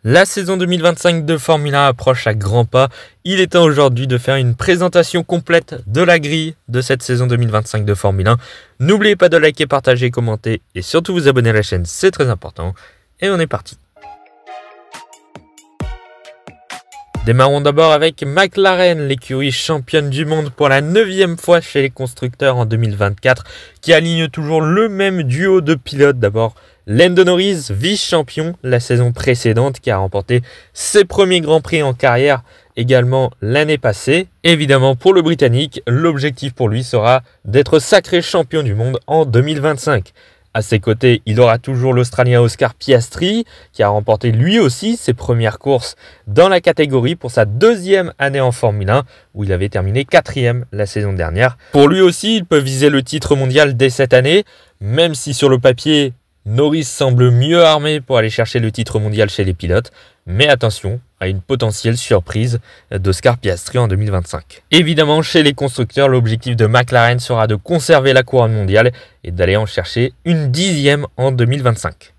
La saison 2025 de Formule 1 approche à grands pas. Il est temps aujourd'hui de faire une présentation complète de la grille de cette saison 2025 de Formule 1. N'oubliez pas de liker, partager, commenter et surtout vous abonner à la chaîne, c'est très important. Et on est parti. Démarrons d'abord avec McLaren, l'écurie championne du monde pour la 9e fois chez les constructeurs en 2024, qui aligne toujours le même duo de pilotes. D'abord, Lando Norris, vice-champion la saison précédente, qui a remporté ses premiers Grands Prix en carrière également l'année passée. Évidemment, pour le Britannique, l'objectif pour lui sera d'être sacré champion du monde en 2025. À ses côtés, il aura toujours l'Australien Oscar Piastri, qui a remporté lui aussi ses premières courses dans la catégorie pour sa 2e année en Formule 1, où il avait terminé 4e la saison dernière. Pour lui aussi, il peut viser le titre mondial dès cette année, même si sur le papier, Norris semble mieux armé pour aller chercher le titre mondial chez les pilotes. Mais attention à une potentielle surprise d'Oscar Piastri en 2025. Évidemment, chez les constructeurs, l'objectif de McLaren sera de conserver la couronne mondiale et d'aller en chercher une 10e en 2025.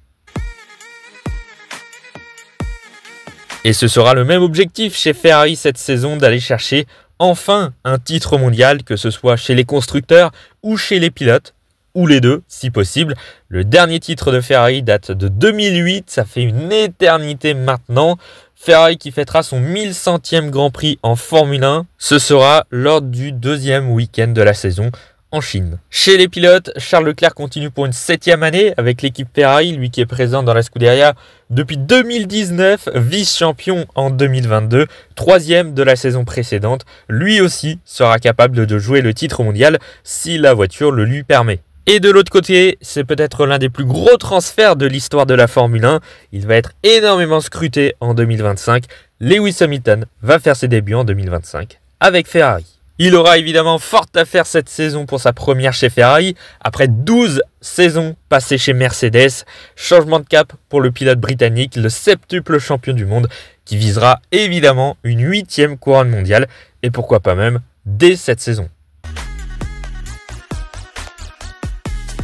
Et ce sera le même objectif chez Ferrari cette saison, d'aller chercher enfin un titre mondial, que ce soit chez les constructeurs ou chez les pilotes, ou les deux si possible. Le dernier titre de Ferrari date de 2008, ça fait une éternité maintenant. Ferrari qui fêtera son 1100e Grand Prix en Formule 1, ce sera lors du 2e week-end de la saison en Chine. Chez les pilotes, Charles Leclerc continue pour une 7e année avec l'équipe Ferrari, lui qui est présent dans la Scuderia depuis 2019, vice-champion en 2022, 3e de la saison précédente. Lui aussi sera capable de jouer le titre mondial si la voiture le lui permet. Et de l'autre côté, c'est peut-être l'un des plus gros transferts de l'histoire de la Formule 1. Il va être énormément scruté en 2025. Lewis Hamilton va faire ses débuts en 2025 avec Ferrari. Il aura évidemment fort à faire cette saison pour sa première chez Ferrari. Après 12 saisons passées chez Mercedes, changement de cap pour le pilote britannique, le septuple champion du monde, qui visera évidemment une 8e couronne mondiale. Et pourquoi pas même dès cette saison.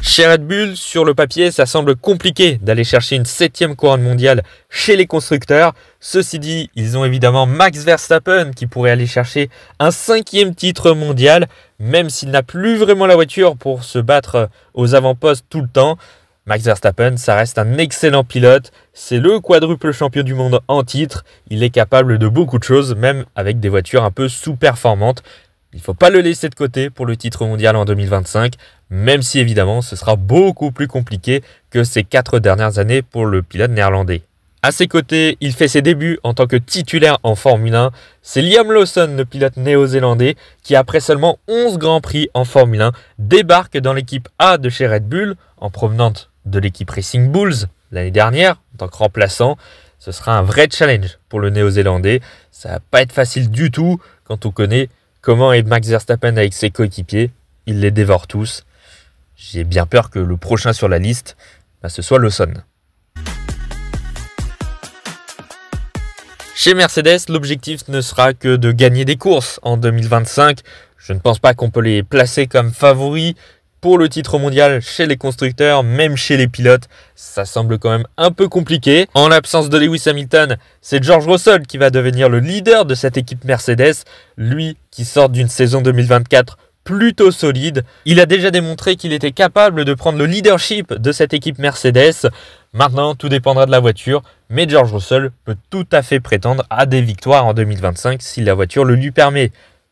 Chez Red Bull, sur le papier, ça semble compliqué d'aller chercher une 7e couronne mondiale chez les constructeurs. Ceci dit, ils ont évidemment Max Verstappen qui pourrait aller chercher un 5e titre mondial, même s'il n'a plus vraiment la voiture pour se battre aux avant-postes tout le temps. Max Verstappen, ça reste un excellent pilote. C'est le quadruple champion du monde en titre. Il est capable de beaucoup de choses, même avec des voitures un peu sous-performantes. Il ne faut pas le laisser de côté pour le titre mondial en 2025, même si évidemment ce sera beaucoup plus compliqué que ces 4 dernières années pour le pilote néerlandais. À ses côtés, il fait ses débuts en tant que titulaire en Formule 1. C'est Liam Lawson, le pilote néo-zélandais, qui après seulement 11 Grands Prix en Formule 1, débarque dans l'équipe A de chez Red Bull, en provenance de l'équipe Racing Bulls l'année dernière, en tant que remplaçant. Ce sera un vrai challenge pour le néo-zélandais. Ça ne va pas être facile du tout quand on connaît comment est Max Verstappen avec ses coéquipiers. Il les dévore tous. J'ai bien peur que le prochain sur la liste, ce soit Lawson. Chez Mercedes, l'objectif ne sera que de gagner des courses en 2025. Je ne pense pas qu'on peut les placer comme favoris pour le titre mondial chez les constructeurs, même chez les pilotes. Ça semble quand même un peu compliqué. En l'absence de Lewis Hamilton, c'est George Russell qui va devenir le leader de cette équipe Mercedes. Lui qui sort d'une saison 2024 plutôt solide. Il a déjà démontré qu'il était capable de prendre le leadership de cette équipe Mercedes. Maintenant, tout dépendra de la voiture, mais George Russell peut tout à fait prétendre à des victoires en 2025 si la voiture le lui permet.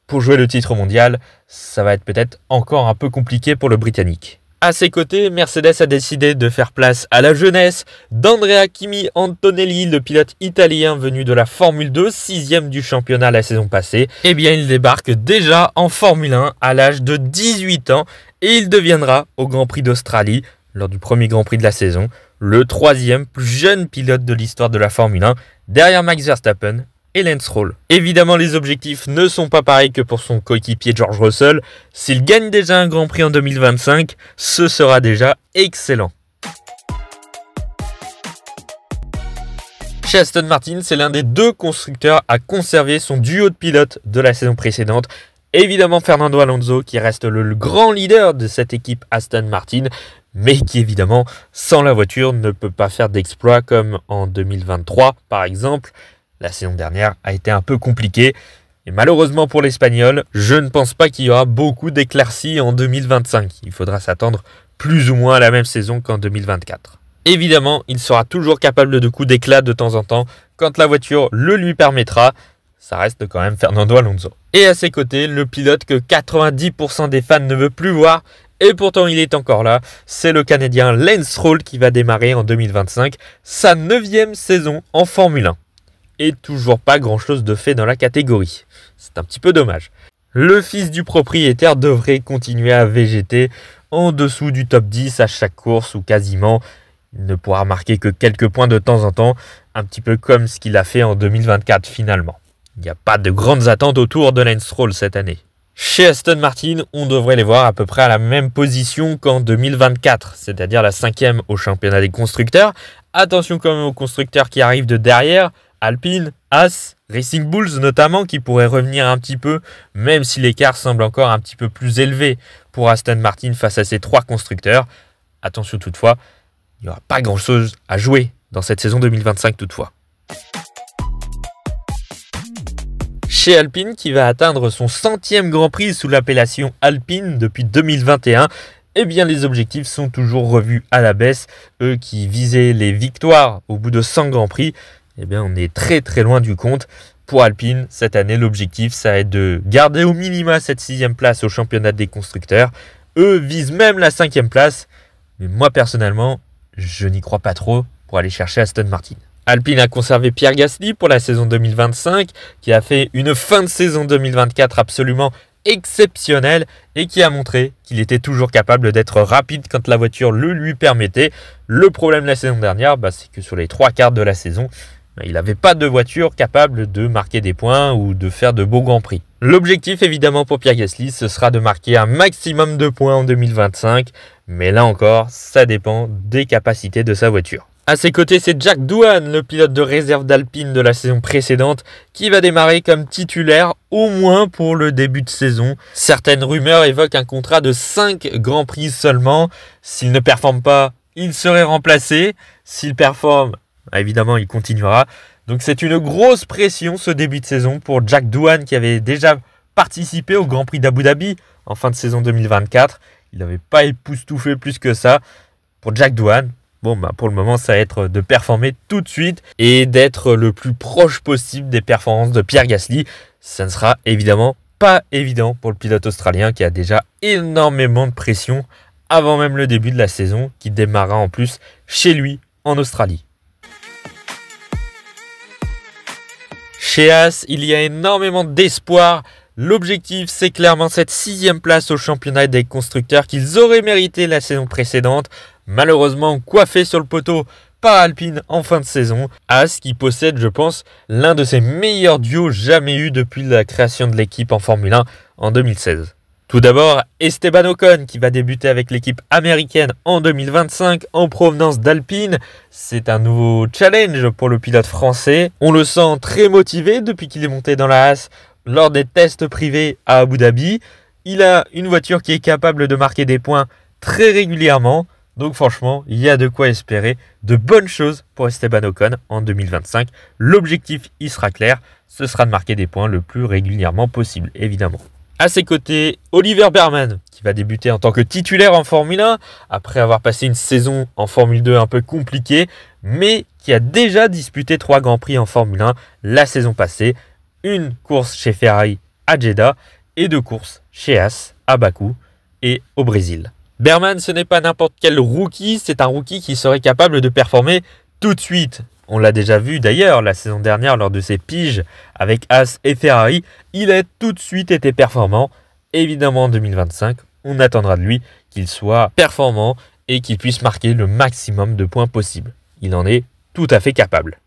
Pour jouer le titre mondial, ça va être peut-être encore un peu compliqué pour le Britannique. À ses côtés, Mercedes a décidé de faire place à la jeunesse d'Andrea Kimi Antonelli, le pilote italien venu de la Formule 2, 6e du championnat la saison passée. Eh bien, il débarque déjà en Formule 1 à l'âge de 18 ans et il deviendra au Grand Prix d'Australie, lors du premier Grand Prix de la saison, le 3e plus jeune pilote de l'histoire de la Formule 1, derrière Max Verstappen et Lance Stroll. Évidemment, les objectifs ne sont pas pareils que pour son coéquipier George Russell. S'il gagne déjà un Grand Prix en 2025, ce sera déjà excellent. Chez Aston Martin, c'est l'un des 2 constructeurs à conserver son duo de pilotes de la saison précédente. Évidemment Fernando Alonso qui reste le grand leader de cette équipe Aston Martin, mais qui évidemment, sans la voiture, ne peut pas faire d'exploits comme en 2023 par exemple. La saison dernière a été un peu compliquée. Et malheureusement pour l'Espagnol, je ne pense pas qu'il y aura beaucoup d'éclaircies en 2025. Il faudra s'attendre plus ou moins à la même saison qu'en 2024. Évidemment, il sera toujours capable de coups d'éclat de temps en temps quand la voiture le lui permettra. Ça reste quand même Fernando Alonso. Et à ses côtés, le pilote que 90% des fans ne veulent plus voir, et pourtant il est encore là, c'est le Canadien Lance Stroll qui va démarrer en 2025 sa 9e saison en Formule 1. Et toujours pas grand chose de fait dans la catégorie. C'est un petit peu dommage. Le fils du propriétaire devrait continuer à végéter en dessous du top 10 à chaque course ou quasiment. Il ne pourra marquer que quelques points de temps en temps, un petit peu comme ce qu'il a fait en 2024 finalement. Il n'y a pas de grandes attentes autour de Lance Stroll cette année. Chez Aston Martin, on devrait les voir à peu près à la même position qu'en 2024, c'est-à-dire la 5e au championnat des constructeurs. Attention quand même aux constructeurs qui arrivent de derrière, Alpine, Haas, Racing Bulls notamment, qui pourraient revenir un petit peu, même si l'écart semble encore un petit peu plus élevé pour Aston Martin face à ces 3 constructeurs. Attention toutefois, il n'y aura pas grand-chose à jouer dans cette saison 2025 toutefois. Chez Alpine, qui va atteindre son 100e Grand Prix sous l'appellation Alpine depuis 2021, eh bien les objectifs sont toujours revus à la baisse. Eux qui visaient les victoires au bout de 100 Grands Prix, eh bien on est très très loin du compte. Pour Alpine, cette année, l'objectif, ça va être de garder au minima cette 6e place au championnat des constructeurs. Eux visent même la 5e place, mais moi personnellement, je n'y crois pas trop pour aller chercher Aston Martin. Alpine a conservé Pierre Gasly pour la saison 2025, qui a fait une fin de saison 2024 absolument exceptionnelle et qui a montré qu'il était toujours capable d'être rapide quand la voiture le lui permettait. Le problème la saison dernière, c'est que sur les 3 quarts de la saison, il n'avait pas de voiture capable de marquer des points ou de faire de beaux grands prix. L'objectif évidemment pour Pierre Gasly, ce sera de marquer un maximum de points en 2025, mais là encore, ça dépend des capacités de sa voiture. À ses côtés, c'est Jack Doohan, le pilote de réserve d'Alpine de la saison précédente, qui va démarrer comme titulaire au moins pour le début de saison. Certaines rumeurs évoquent un contrat de 5 Grands Prix seulement. S'il ne performe pas, il serait remplacé. S'il performe, évidemment, il continuera. Donc c'est une grosse pression ce début de saison pour Jack Doohan qui avait déjà participé au Grand Prix d'Abu Dhabi en fin de saison 2024. Il n'avait pas époustouflé plus que ça. Pour Jack Doohan, pour le moment, ça va être de performer tout de suite et d'être le plus proche possible des performances de Pierre Gasly. Ça ne sera évidemment pas évident pour le pilote australien qui a déjà énormément de pression avant même le début de la saison, qui démarrera en plus chez lui en Australie. Chez Haas, il y a énormément d'espoir. L'objectif, c'est clairement cette 6e place au championnat des constructeurs qu'ils auraient mérité la saison précédente. Malheureusement coiffé sur le poteau par Alpine en fin de saison. Haas qui possède, je pense, l'un de ses meilleurs duos jamais eus depuis la création de l'équipe en Formule 1 en 2016. Tout d'abord, Esteban Ocon qui va débuter avec l'équipe américaine en 2025 en provenance d'Alpine. C'est un nouveau challenge pour le pilote français. On le sent très motivé depuis qu'il est monté dans la Haas lors des tests privés à Abu Dhabi. Il a une voiture qui est capable de marquer des points très régulièrement. Donc franchement, il y a de quoi espérer de bonnes choses pour Esteban Ocon en 2025. L'objectif, il sera clair, ce sera de marquer des points le plus régulièrement possible, évidemment. À ses côtés, Oliver Bearman, qui va débuter en tant que titulaire en Formule 1, après avoir passé une saison en Formule 2 un peu compliquée, mais qui a déjà disputé 3 Grands Prix en Formule 1 la saison passée. Une course chez Ferrari à Jeddah et 2 courses chez Haas à Bakou et au Brésil. Bearman, ce n'est pas n'importe quel rookie, c'est un rookie qui serait capable de performer tout de suite. On l'a déjà vu d'ailleurs la saison dernière lors de ses piges avec Haas et Ferrari. Il a tout de suite été performant. Évidemment en 2025, on attendra de lui qu'il soit performant et qu'il puisse marquer le maximum de points possible. Il en est tout à fait capable.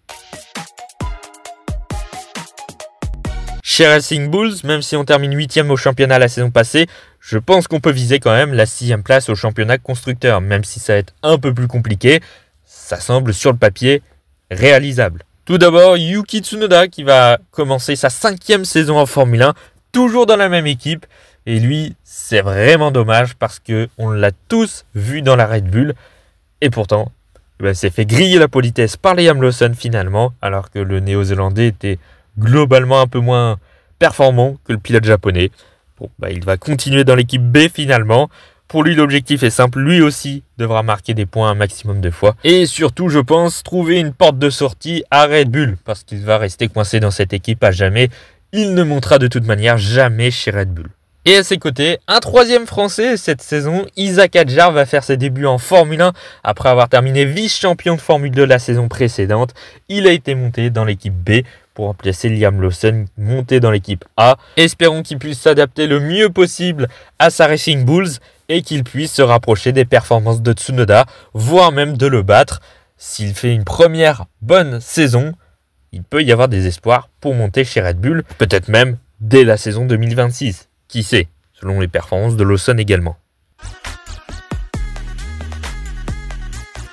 Chez Racing Bulls, même si on termine 8e au championnat la saison passée, je pense qu'on peut viser quand même la 6e place au championnat constructeur, même si ça va être un peu plus compliqué. Ça semble sur le papier réalisable. Tout d'abord, Yuki Tsunoda qui va commencer sa 5e saison en Formule 1, toujours dans la même équipe, Et lui, c'est vraiment dommage parce qu'on l'a tous vu dans la Red Bull. Et pourtant, s'est fait griller la politesse par Liam Lawson finalement, alors que le néo-zélandais était globalement un peu moins performant que le pilote japonais. Bon, il va continuer dans l'équipe B finalement. Pour lui, l'objectif est simple. Lui aussi devra marquer des points un maximum de fois. Et surtout, je pense, trouver une porte de sortie à Red Bull, parce qu'il va rester coincé dans cette équipe à jamais. Il ne montera de toute manière jamais chez Red Bull. Et à ses côtés, un troisième Français cette saison, Isack Hadjar va faire ses débuts en Formule 1 après avoir terminé vice-champion de Formule 2 la saison précédente. Il a été monté dans l'équipe B pour remplacer Liam Lawson, monté dans l'équipe A. Espérons qu'il puisse s'adapter le mieux possible à sa Racing Bulls et qu'il puisse se rapprocher des performances de Tsunoda, voire même de le battre. S'il fait une première bonne saison, il peut y avoir des espoirs pour monter chez Red Bull, peut-être même dès la saison 2026. Qui sait, selon les performances de Lawson également.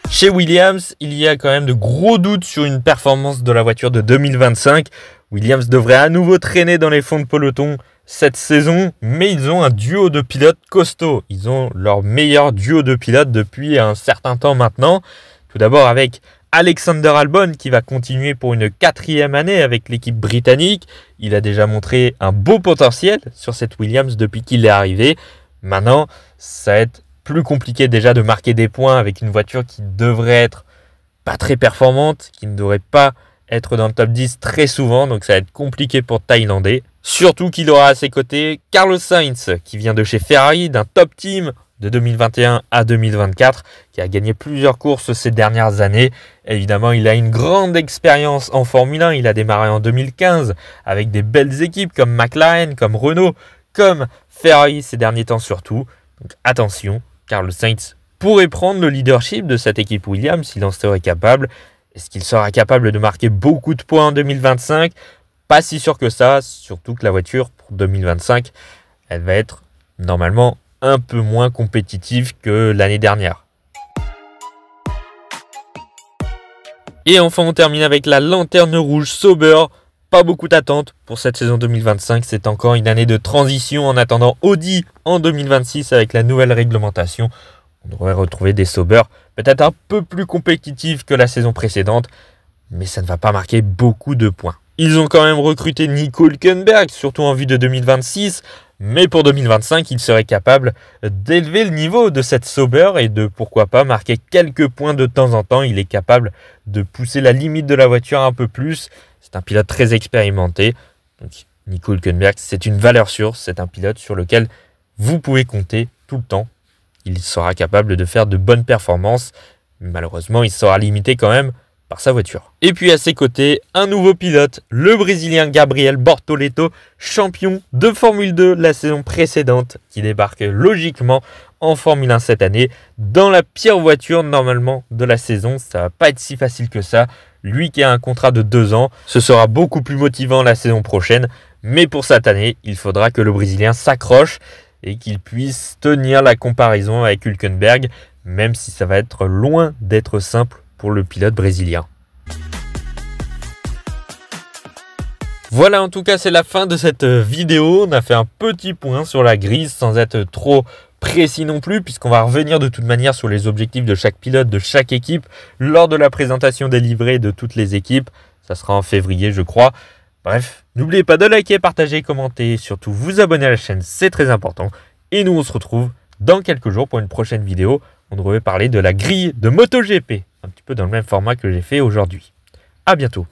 Chez Williams, il y a quand même de gros doutes sur une performance de la voiture de 2025. Williams devrait à nouveau traîner dans les fonds de peloton cette saison, mais ils ont un duo de pilotes costaud. Ils ont leur meilleur duo de pilotes depuis un certain temps maintenant. Tout d'abord avec Alexander Albon qui va continuer pour une 4e année avec l'équipe britannique. Il a déjà montré un beau potentiel sur cette Williams depuis qu'il est arrivé. Maintenant, ça va être plus compliqué déjà de marquer des points avec une voiture qui devrait être pas très performante, qui ne devrait pas être dans le top 10 très souvent, donc ça va être compliqué pour le Thaïlandais. Surtout qu'il aura à ses côtés Carlos Sainz qui vient de chez Ferrari, d'un top team de 2021 à 2024, qui a gagné plusieurs courses ces dernières années. Évidemment, il a une grande expérience en Formule 1. Il a démarré en 2015 avec des belles équipes comme McLaren, comme Renault, comme Ferrari ces derniers temps surtout. Donc attention, Carlos Sainz pourrait prendre le leadership de cette équipe Williams s'il en serait capable. Est-ce qu'il sera capable de marquer beaucoup de points en 2025 ? Pas si sûr que ça, surtout que la voiture pour 2025, elle va être normalement un peu moins compétitive que l'année dernière. Et enfin, on termine avec la lanterne rouge Sauber. Pas beaucoup d'attentes pour cette saison 2025. C'est encore une année de transition en attendant Audi en 2026 avec la nouvelle réglementation. On devrait retrouver des Sauber peut-être un peu plus compétitifs que la saison précédente, mais ça ne va pas marquer beaucoup de points. Ils ont quand même recruté Nico Hülkenberg, surtout en vue de 2026. Mais pour 2025, il serait capable d'élever le niveau de cette Sauber et de, pourquoi pas, marquer quelques points de temps en temps. Il est capable de pousser la limite de la voiture un peu plus. C'est un pilote très expérimenté. Donc, Nico Hülkenberg, c'est une valeur sûre. C'est un pilote sur lequel vous pouvez compter tout le temps. Il sera capable de faire de bonnes performances. Malheureusement, il sera limité quand même par sa voiture. Et puis à ses côtés, un nouveau pilote, le Brésilien Gabriel Bortoleto, champion de Formule 2 la saison précédente, qui débarque logiquement en Formule 1 cette année, dans la pire voiture normalement de la saison. Ça va pas être si facile que ça. Lui qui a un contrat de 2 ans, ce sera beaucoup plus motivant la saison prochaine. Mais pour cette année, il faudra que le Brésilien s'accroche et qu'il puisse tenir la comparaison avec Hülkenberg, même si ça va être loin d'être simple pour le pilote brésilien. Voilà, en tout cas, c'est la fin de cette vidéo. On a fait un petit point sur la grille sans être trop précis non plus, puisqu'on va revenir de toute manière sur les objectifs de chaque pilote, de chaque équipe, lors de la présentation des livrets de toutes les équipes. Ça sera en février, je crois. Bref, n'oubliez pas de liker, partager, commenter, surtout vous abonner à la chaîne, c'est très important. Et nous, on se retrouve dans quelques jours pour une prochaine vidéo. On devrait parler de la grille de MotoGP, un petit peu dans le même format que j'ai fait aujourd'hui. À bientôt.